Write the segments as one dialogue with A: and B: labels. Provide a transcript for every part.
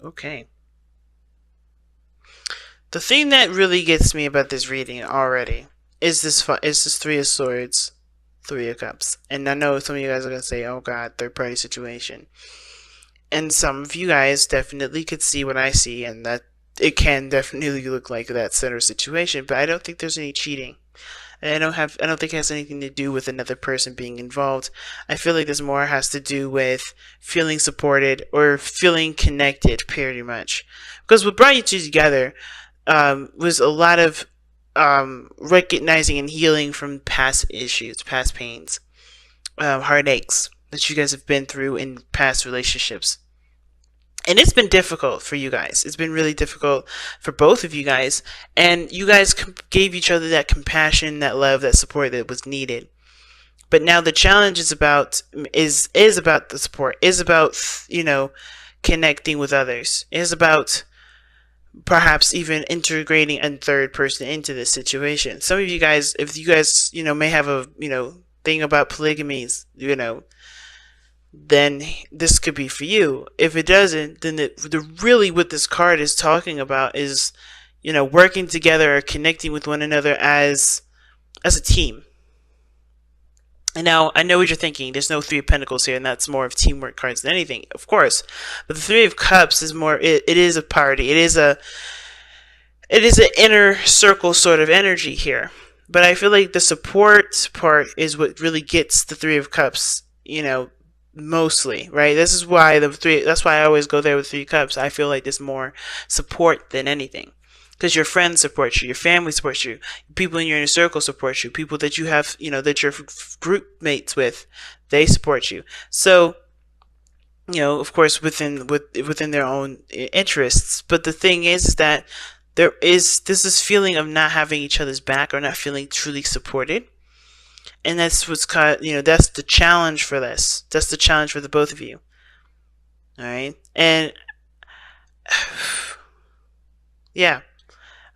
A: Okay. The thing that really gets me about this reading already is this Three of Swords, Three of Cups. And I know some of you guys are gonna say, "Oh God, third party situation." And some of you guys definitely could see what I see, and that it can definitely look like that center situation. But I don't think there's any cheating. I don't think it has anything to do with another person being involved. I feel like this more has to do with feeling supported or feeling connected, pretty much. Because what brought you two together was a lot of recognizing and healing from past issues, past pains, heartaches that you guys have been through in past relationships. And it's been difficult for you guys. It's been really difficult for both of you guys. And you guys gave each other that compassion, that love, that support that was needed. But now the challenge is about the support. Is about, connecting with others. Is about perhaps even integrating a third person into this situation. Some of you guys, if you guys, may have a, thing about polygamies, then this could be for you. If it doesn't, then really what this card is talking about is, working together or connecting with one another as a team. And now I know what you're thinking. There's no Three of Pentacles here, and that's more of teamwork cards than anything, of course. But the Three of Cups is more. It is a party. It is an inner circle sort of energy here. But I feel like the support part is what really gets the Three of Cups. Mostly, right? This is why that's why I always go there with Three Cups. I feel like there's more support than anything. Because your friends support you, your family supports you, people in your inner circle support you, people that you have, that you're group mates with, they support you. So, of course, within their own interests. But the thing is that there's this feeling of not having each other's back or not feeling truly supported. And that's what's called, that's the challenge for this. That's the challenge for the both of you. All right, and yeah.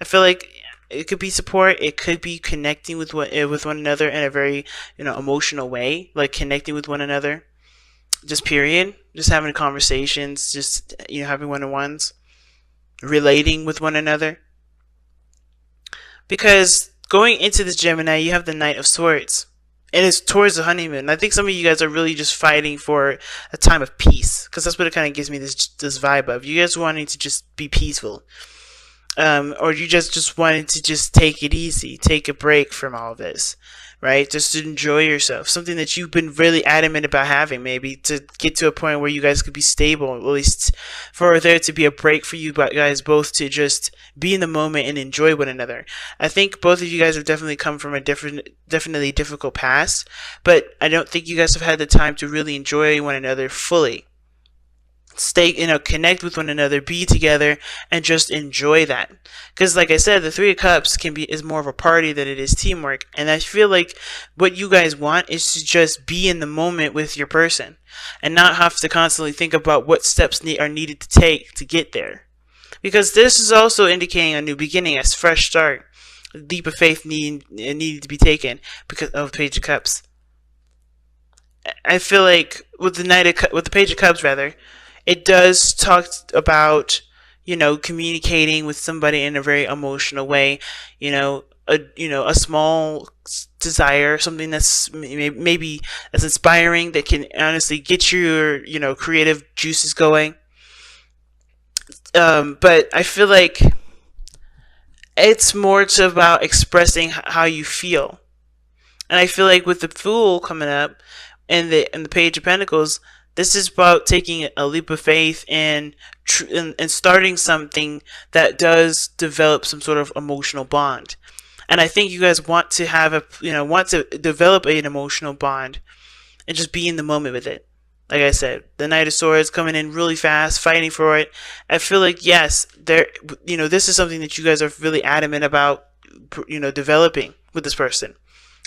A: I feel like it could be support. It could be connecting with one another in a very emotional way, like connecting with one another. Just period. Just having conversations. Just having one-on-ones, relating with one another. Because going into this Gemini, you have the Knight of Swords, and it's towards the honeymoon. I think some of you guys are really just fighting for a time of peace, because that's what it kind of gives me this vibe of. You guys wanting to just be peaceful. Or you just wanted to just take it easy, take a break from all this, right? Just to enjoy yourself. Something that you've been really adamant about having, maybe to get to a point where you guys could be stable, at least for there to be a break for you guys both to just be in the moment and enjoy one another. I think both of you guys have definitely come from a definitely difficult past, but I don't think you guys have had the time to really enjoy one another fully. Stay, connect with one another, be together, and just enjoy that. Because, like I said, the Three of Cups is more of a party than it is teamwork. And I feel like what you guys want is to just be in the moment with your person, and not have to constantly think about what steps are needed to take to get there. Because this is also indicating a new beginning, a fresh start. A leap of faith needed to be taken because of the Page of Cups. I feel like with the Page of Cups, rather. It does talk about, communicating with somebody in a very emotional way, a small desire, something that's maybe that's inspiring, that can honestly get your, creative juices going. But I feel like it's more about expressing how you feel. And I feel like with the Fool coming up and the Page of Pentacles, this is about taking a leap of faith and starting something that does develop some sort of emotional bond. And I think you guys want to want to develop an emotional bond and just be in the moment with it. Like I said, the Knight of Swords coming in really fast, fighting for it. I feel like, yes, this is something that you guys are really adamant about, developing with this person.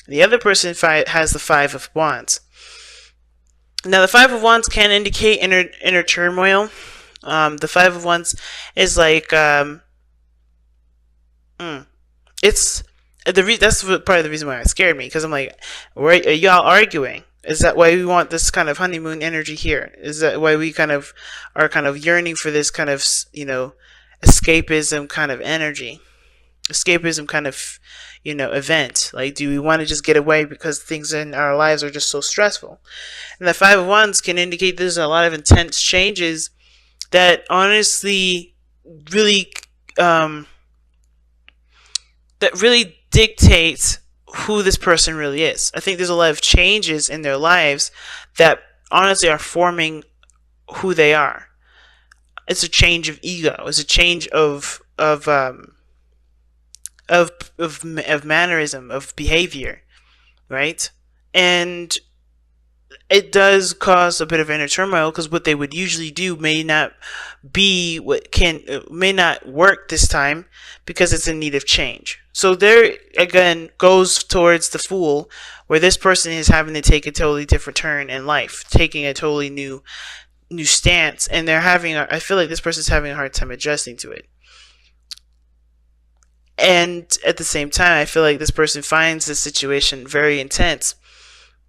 A: The other person has the Five of Wands. Now, the Five of Wands can indicate inner turmoil. The Five of Wands is like, it's that's part of the reason why it scared me, because I'm like, are y'all arguing? Is that why we want this kind of honeymoon energy here? Is that why we kind of are kind of yearning for this kind of, escapism kind of energy? Escapism kind of, event. Like, do we want to just get away because things in our lives are just so stressful? And the Five of Wands can indicate there's a lot of intense changes that honestly really, that really dictates who this person really is. I think there's a lot of changes in their lives that honestly are forming who they are. It's a change of ego. It's a change of mannerism, of behavior, right? And it does cause a bit of inner turmoil because what they would usually do may not work this time because it's in need of change. So there again goes towards the Fool, where this person is having to take a totally different turn in life, taking a totally new stance, and I feel like this person's having a hard time adjusting to it. And at the same time, I feel like this person finds the situation very intense,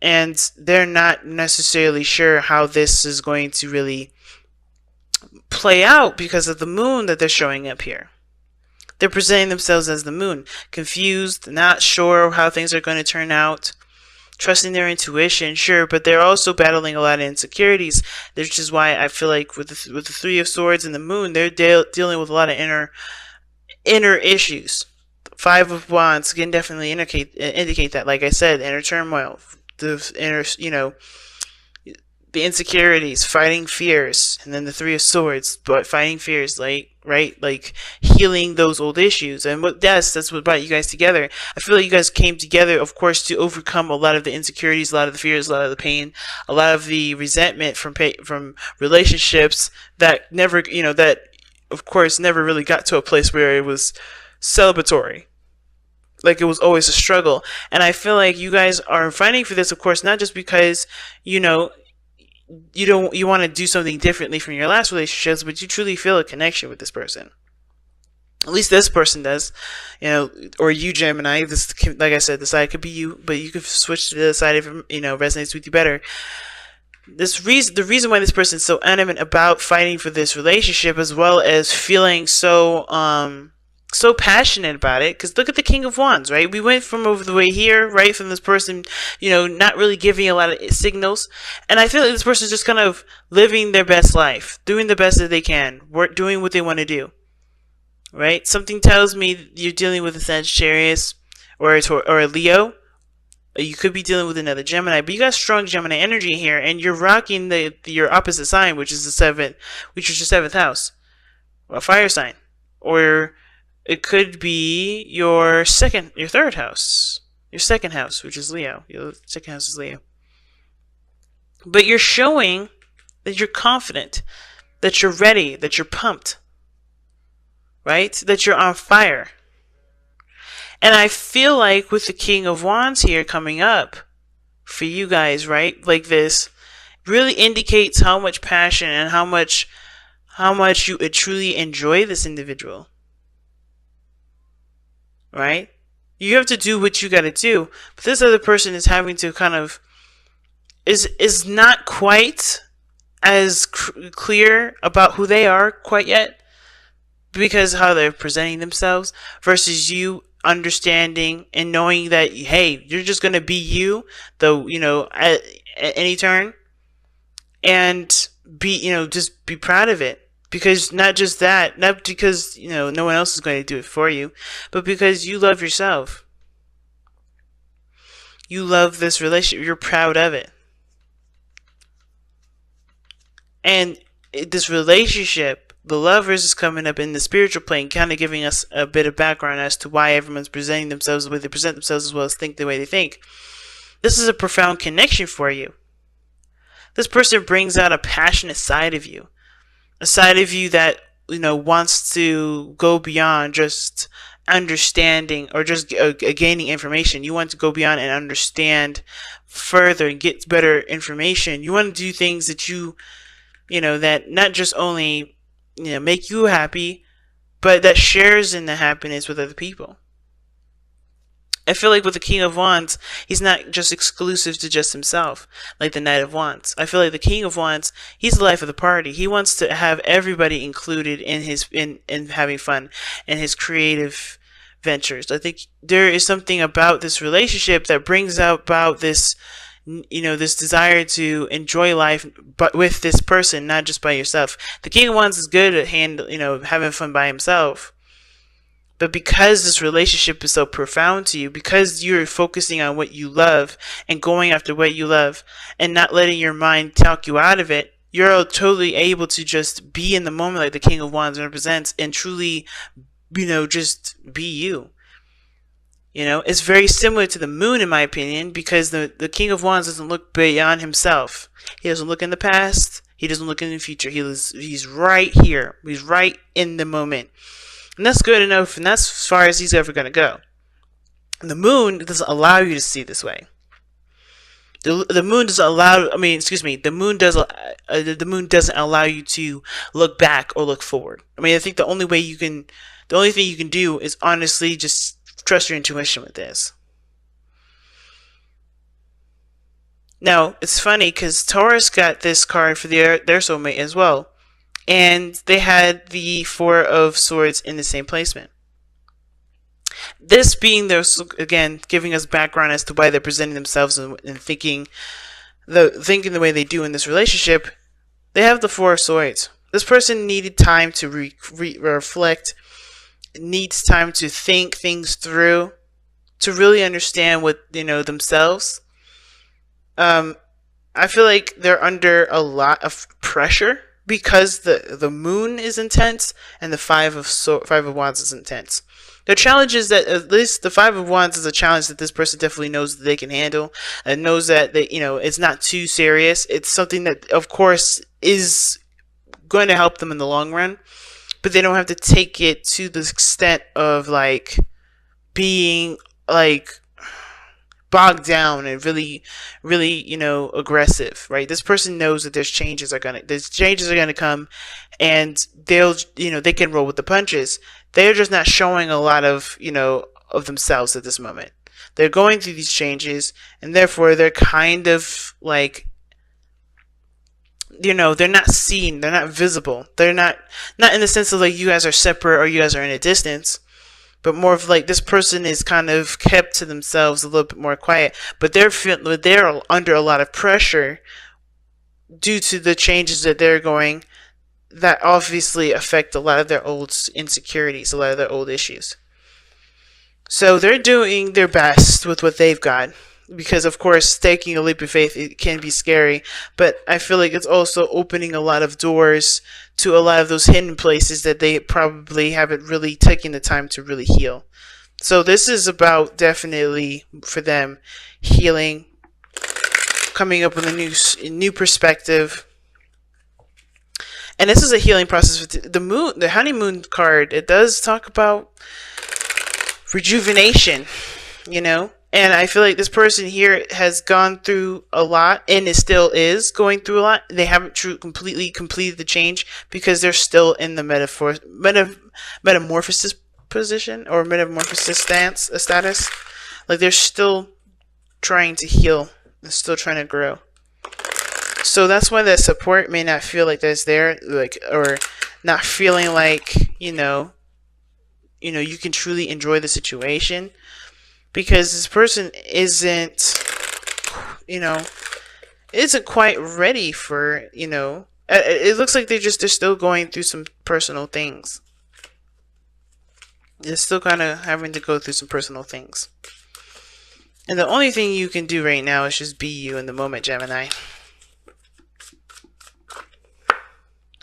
A: and they're not necessarily sure how this is going to really play out because of the moon that they're showing up here. They're presenting themselves as the moon, confused, not sure how things are going to turn out, trusting their intuition, sure, but they're also battling a lot of insecurities, which is why I feel like with the Three of Swords and the moon, they're dealing with a lot of inner issues. Five of Wands can definitely indicate that. Like I said, inner turmoil, the inner, the insecurities, fighting fears, and then the Three of Swords, but fighting fears, like, right, like healing those old issues. And that's what brought you guys together. I feel like you guys came together, of course, to overcome a lot of the insecurities, a lot of the fears, a lot of the pain, a lot of the resentment from relationships that never, that of course never really got to a place where it was celebratory. Like, it was always a struggle. And I feel like you guys are fighting for this, of course, not just because, you want to do something differently from your last relationships, but you truly feel a connection with this person. At least this person does, or you, Gemini. This, like I said, the side could be you, but you could switch to the other side if resonates with you better. The reason why this person is so adamant about fighting for this relationship, as well as feeling so passionate about it, because look at the King of Wands, right? We went from over the way here, right, from this person, not really giving a lot of signals, and I feel like this person is just kind of living their best life, doing the best that they can, doing what they want to do, right? Something tells me you're dealing with a Sagittarius or a Leo. You could be dealing with another Gemini, but you got strong Gemini energy here, and you're rocking your opposite sign, which is your 7th house, a fire sign, or it could be your 3rd house, your 2nd house, which is Leo. Your 2nd house is Leo. But you're showing that you're confident, that you're ready, that you're pumped, right? That you're on fire. And I feel like with the King of Wands here coming up for you guys, right? Like, this really indicates how much passion and how much you truly enjoy this individual. Right? You have to do what you got to do, but this other person is having to kind of is not quite as clear about who they are quite yet, because how they're presenting themselves versus you understanding and knowing that, hey, you're just going to be you, though, at any turn, and be, just be proud of it. Because not just that, not because, no one else is going to do it for you, but because you love yourself. You love this relationship. You're proud of it. And this relationship, the Lovers, is coming up in the spiritual plane, kind of giving us a bit of background as to why everyone's presenting themselves the way they present themselves, as well as think the way they think. This is a profound connection for you. This person brings out a passionate side of you. A side of you that, wants to go beyond just understanding or just gaining information. You want to go beyond and understand further and get better information. You want to do things that that not just only, make you happy, but that shares in the happiness with other people. I feel like with the King of Wands, he's not just exclusive to just himself, like the Knight of Wands. I feel like the King of Wands, he's the life of the party. He wants to have everybody included in his in having fun and his creative ventures. I think there is something about this relationship that brings about this, this desire to enjoy life, but with this person, not just by yourself. The King of Wands is good at having fun by himself. But because this relationship is so profound to you, because you're focusing on what you love and going after what you love and not letting your mind talk you out of it, you're totally able to just be in the moment like the King of Wands represents and truly, just be you. It's very similar to the moon in my opinion, because the King of Wands doesn't look beyond himself. He doesn't look in the past. He doesn't look in the future. He's right here. He's right in the moment. And that's good enough, and that's as far as he's ever going to go. The moon doesn't allow you to see this way. The moon doesn't allow. The moon does. The moon doesn't allow you to look back or look forward. I think the only thing you can do is honestly just trust your intuition with this. Now it's funny because Taurus got this card for their soulmate as well. And they had the Four of Swords in the same placement. This being again, giving us background as to why they're presenting themselves and thinking the way they do in this relationship. They have the Four of Swords. This person needed time to reflect, needs time to think things through, to really understand themselves. I feel like they're under a lot of pressure, because the moon is intense and the Five of Wands is intense. The challenge is that at least the Five of Wands is a challenge that this person definitely knows that they can handle, and knows that it's not too serious. It's something that, of course, is going to help them in the long run, but they don't have to take it to the extent of being bogged down and really aggressive, right? This person knows that there's changes are gonna come, and they can roll with the punches. They're just not showing a lot of of themselves at this moment. They're going through these changes, and therefore they're kind of they're not seen, they're not visible, they're not in the sense of you guys are separate or you guys are in a distance, but more of this person is kind of kept to themselves, a little bit more quiet. But they're under a lot of pressure due to the changes that they're going, that obviously affect a lot of their old insecurities, a lot of their old issues. So they're doing their best with what they've got, because of course taking a leap of faith, it can be scary, but I feel like it's also opening a lot of doors to a lot of those hidden places that they probably haven't really taken the time to really heal. So this is about definitely for them healing, coming up with a new perspective. And this is a healing process with the moon, the honeymoon card. It does talk about rejuvenation, And I feel like this person here has gone through a lot, and it still is going through a lot. They haven't completely completed the change, because they're still in the metamorphosis position, or metamorphosis status. They're still trying to heal. They're still trying to grow. So that's why that support may not feel like that's there, or not feeling like, you can truly enjoy the situation. Because this person isn't quite ready for, it looks like they're still going through some personal things. They're still kind of having to go through some personal things. And the only thing you can do right now is just be you in the moment, Gemini.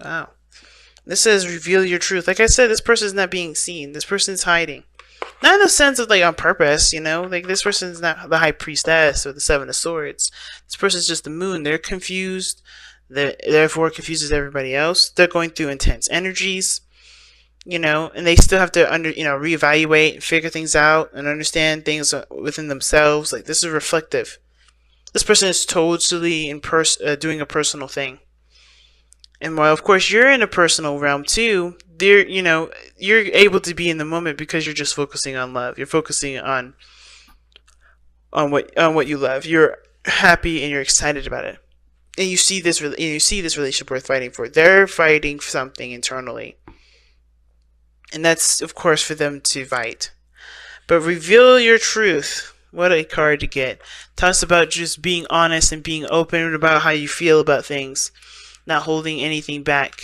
A: Wow. This says reveal your truth. Like I said, this person is not being seen. This person is hiding. Not in the sense of on purpose, this person's not the High Priestess or the Seven of Swords. This person's just the moon. They're confused. Therefore confuses everybody else. They're going through intense energies, and they still have to reevaluate and figure things out and understand things within themselves. This is reflective. This person is totally doing a personal thing. And while of course you're in a personal realm too, you're able to be in the moment because you're just focusing on love. You're focusing on on what you love. You're happy and you're excited about it, and you see this relationship worth fighting for. They're fighting for something internally, and that's of course for them to fight. But reveal your truth. What a card to get. Talks about just being honest and being open about how you feel about things, not holding anything back.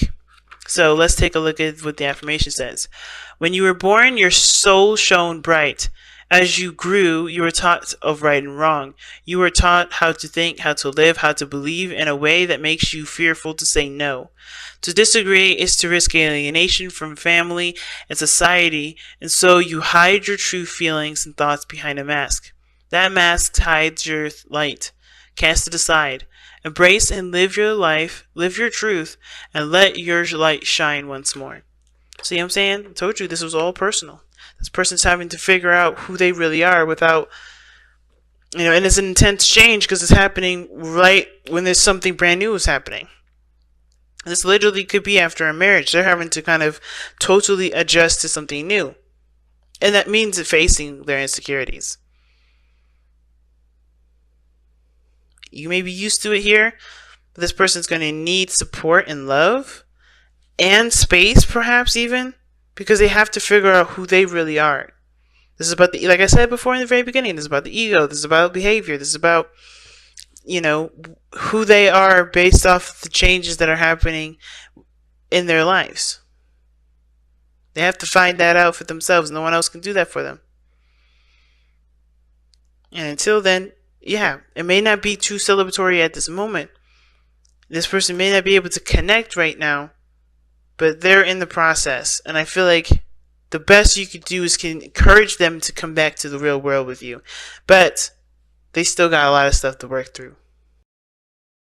A: So let's take a look at what the affirmation says. When you were born, your soul shone bright. As you grew, you were taught of right and wrong. You were taught how to think, how to live, how to believe in a way that makes you fearful to say no. To disagree is to risk alienation from family and society, and so you hide your true feelings and thoughts behind a mask. That mask hides your light. Cast it aside. Embrace and live your life, live your truth, and let your light shine once more. See what I'm saying? I told you this was all personal. This person's having to figure out who they really are without, and it's an intense change because it's happening right when there's something brand new is happening. This literally could be after a marriage. They're having to kind of totally adjust to something new. And that means facing their insecurities. You may be used to it here, but this person's going to need support and love and space, perhaps even, because they have to figure out who they really are. This is about like I said before in the very beginning, this is about the ego, this is about behavior, this is about, who they are based off the changes that are happening in their lives. They have to find that out for themselves. No one else can do that for them. And until then, yeah, it may not be too celebratory at this moment. This person may not be able to connect right now, but they're in the process. And I feel like the best you could do is encourage them to come back to the real world with you. But they still got a lot of stuff to work through.